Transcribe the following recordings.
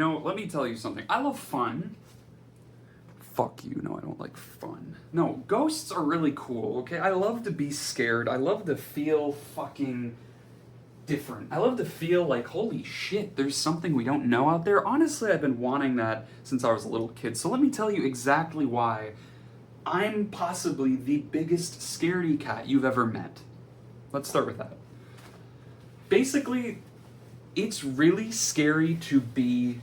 Let me tell you something. I love fun. Fuck you, no, I don't like fun. No, ghosts are really cool, okay? I love to be scared. I love to feel fucking different. I love to feel like, holy shit, there's something we don't know out there. Honestly, I've been wanting that since I was a little kid. So let me tell you exactly why I'm possibly the biggest scaredy cat you've ever met. Let's start with that. Basically, it's really scary to be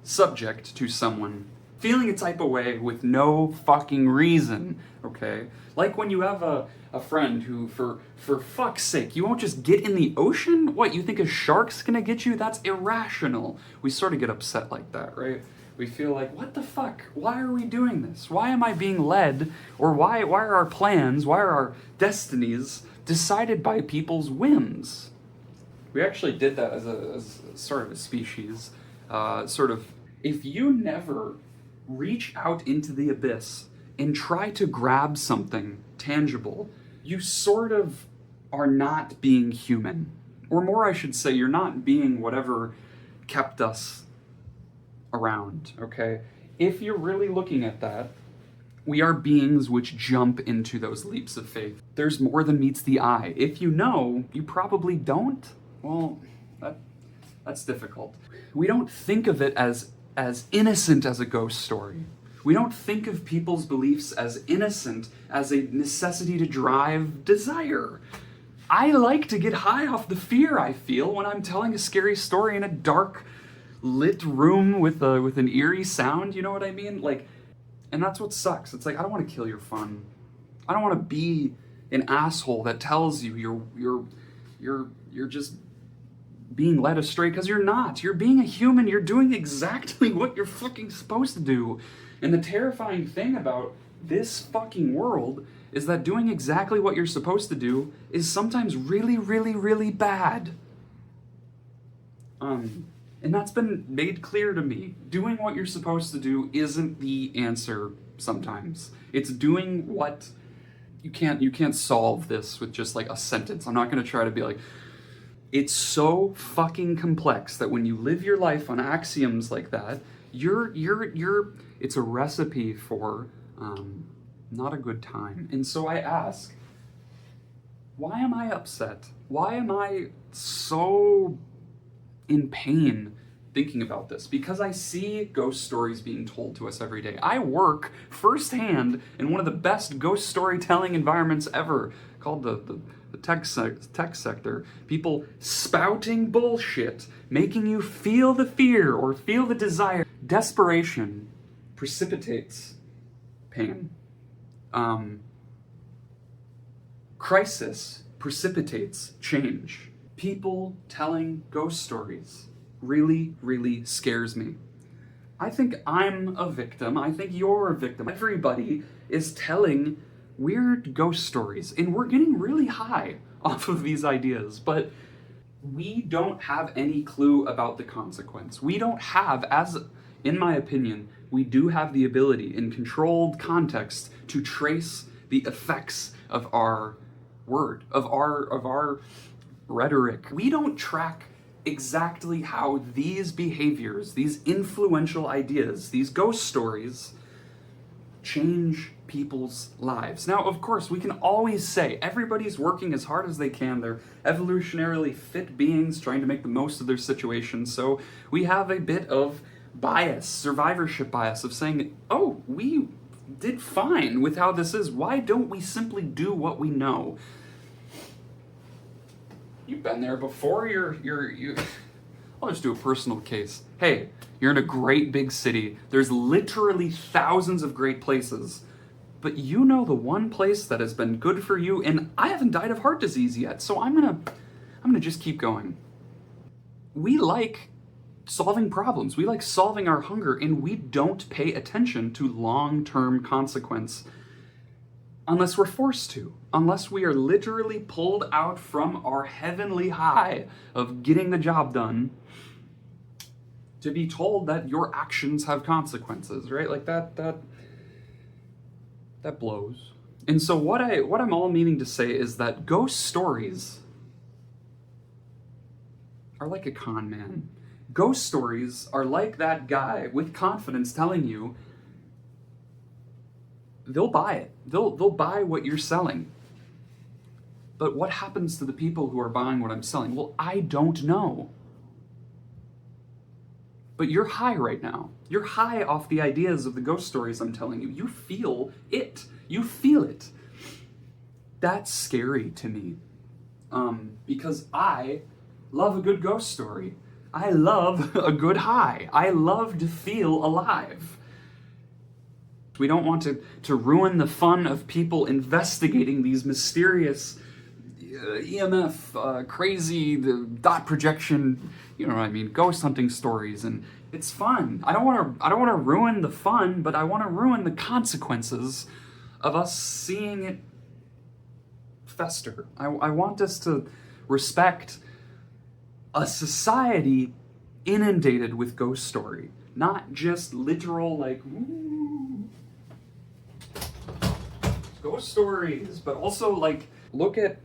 subject to someone feeling a type of way with no fucking reason, okay? Like when you have a friend who, for fuck's sake, you won't just get in the ocean? What, you think a shark's gonna get you? That's irrational. We sort of get upset like that, right? We feel like, what the fuck? Why are we doing this? Why am I being led? Or why are our plans, why are our destinies decided by people's whims? We actually did that as sort of a species. If you never reach out into the abyss and try to grab something tangible, you sort of are not being human. Or more, I should say, you're not being whatever kept us around, okay? If you're really looking at that, we are beings which jump into those leaps of faith. There's more than meets the eye. If you know, you probably don't. Well, that's difficult. We don't think of it as innocent as a ghost story. We don't think of people's beliefs as innocent, as a necessity to drive desire. I like to get high off the fear I feel when I'm telling a scary story in a dark, lit room with an eerie sound, you know what I mean? And that's what sucks. It's like, I don't want to kill your fun. I don't want to be an asshole that tells you you're just being led astray, because you're not. You're being a human. You're doing exactly what you're fucking supposed to do. And the terrifying thing about this fucking world is that doing exactly what you're supposed to do is sometimes really, really, really bad. And that's been made clear to me. Doing what you're supposed to do isn't the answer sometimes. It's doing what you can't solve this with just like a sentence. I'm not going to try to be like, it's so fucking complex that when you live your life on axioms like that, it's a recipe for not a good time. And so I ask, why am I upset? Why am I so in pain thinking about this? Because I see ghost stories being told to us every day. I work firsthand in one of the best ghost storytelling environments ever, called the tech sector. People spouting bullshit, making you feel the fear or feel the desire. Desperation precipitates pain. Crisis precipitates change. People telling ghost stories really, really scares me. I think I'm a victim. I think you're a victim. Everybody is telling weird ghost stories, and we're getting really high off of these ideas, but we don't have any clue about the consequence. We don't have, in my opinion, we do have the ability in controlled context to trace the effects of our word, of our rhetoric. We don't track exactly how these behaviors, these influential ideas, these ghost stories change people's lives. Now, of course, we can always say everybody's working as hard as they can. They're evolutionarily fit beings trying to make the most of their situation. So we have a bit of bias, survivorship bias, of saying, oh, we did fine with how this is. Why don't we simply do what we know? You've been there before. I'll just do a personal case. Hey, you're in a great big city. There's literally thousands of great places. But you know the one place that has been good for you, and I haven't died of heart disease yet, so I'm gonna just keep going. We like solving problems. We like solving our hunger, and we don't pay attention to long-term consequence unless we're forced to, unless we are literally pulled out from our heavenly high of getting the job done to be told that your actions have consequences, right? Like that blows. And so what I'm all meaning to say is that ghost stories are like a con man. Ghost stories are like that guy with confidence telling you they'll buy it. They'll buy what you're selling. But what happens to the people who are buying what I'm selling? Well, I don't know. But you're high right now. You're high off the ideas of the ghost stories I'm telling you. You feel it. You feel it. That's scary to me. Because I love a good ghost story. I love a good high. I love to feel alive. We don't want to ruin the fun of people investigating these mysterious EMF, crazy, the dot projection, you know what I mean, ghost hunting stories, and it's fun. I don't want to ruin the fun, but I want to ruin the consequences of us seeing it fester. I want us to respect a society inundated with ghost story, not just literal like ghost stories, but also like look at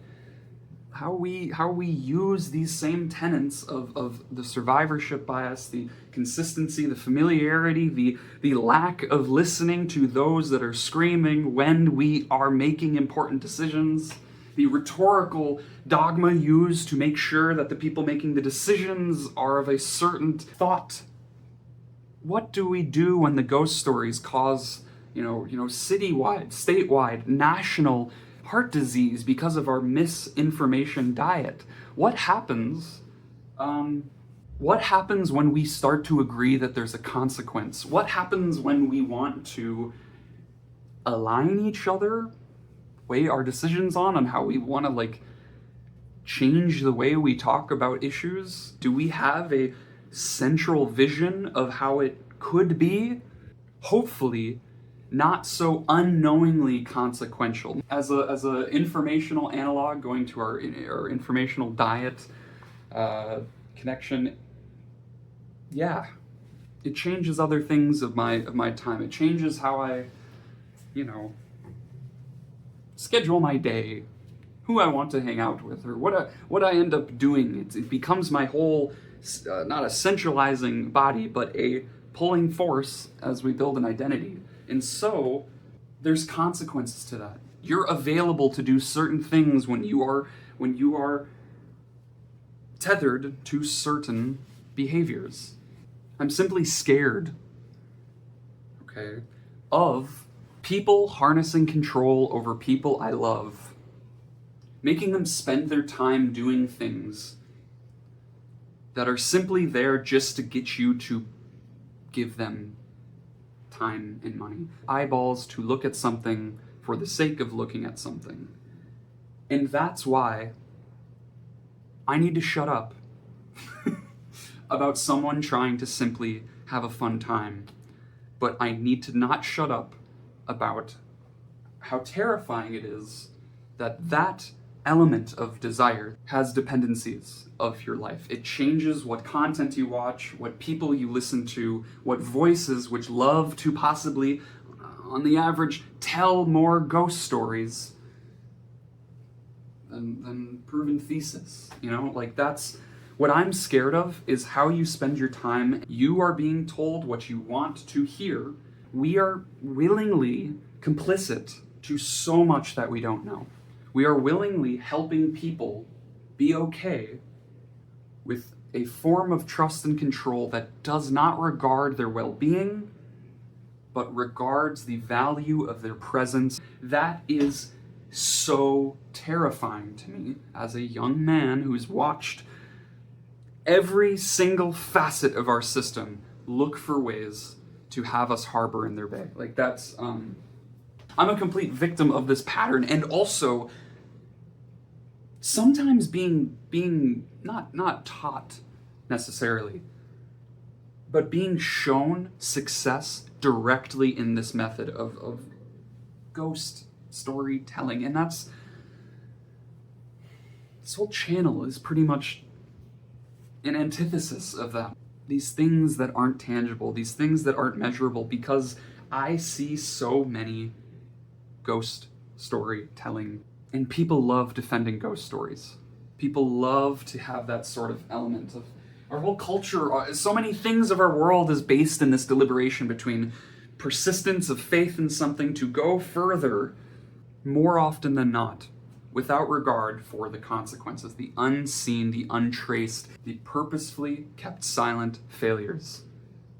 how we use these same tenets of the survivorship bias, the consistency, the familiarity, the lack of listening to those that are screaming when we are making important decisions, the rhetorical dogma used to make sure that the people making the decisions are of a certain thought. What do we do when the ghost stories cause, citywide, statewide, national heart disease because of our misinformation diet? What happens? What happens when we start to agree that there's a consequence? What happens when we want to align each other, weigh our decisions on how we want to change the way we talk about issues? Do we have a central vision of how it could be? Hopefully, not so unknowingly consequential. As a informational analog, going to our informational diet connection, yeah, it changes other things of my time. It changes how I, schedule my day, who I want to hang out with, or what I end up doing. It becomes my whole, not a centralizing body, but a pulling force as we build an identity. And so, there's consequences to that. You're available to do certain things when you are tethered to certain behaviors. I'm simply scared, okay, of people harnessing control over people I love, making them spend their time doing things that are simply there just to get you to give them time and money, eyeballs to look at something for the sake of looking at something. And that's why I need to shut up about someone trying to simply have a fun time. But I need to not shut up about how terrifying it is that element of desire has dependencies of your life. It changes what content you watch, what people you listen to, what voices which love to possibly, on the average, tell more ghost stories than proven thesis. That's what I'm scared of, is how you spend your time. You are being told what you want to hear. We are willingly complicit to so much that we don't know. We are willingly helping people be okay with a form of trust and control that does not regard their well-being, but regards the value of their presence. That is so terrifying to me as a young man who's watched every single facet of our system look for ways to have us harbor in their bay. That's, I'm a complete victim of this pattern, and also sometimes being not taught necessarily, but being shown success directly in this method of ghost storytelling. And this whole channel is pretty much an antithesis of that. These things that aren't tangible, these things that aren't measurable, because I see so many ghost storytelling, and people love defending ghost stories. People love to have that sort of element Our whole culture, so many things of our world is based in this deliberation between persistence of faith in something to go further, more often than not, without regard for the consequences, the unseen, the untraced, the purposefully kept silent failures.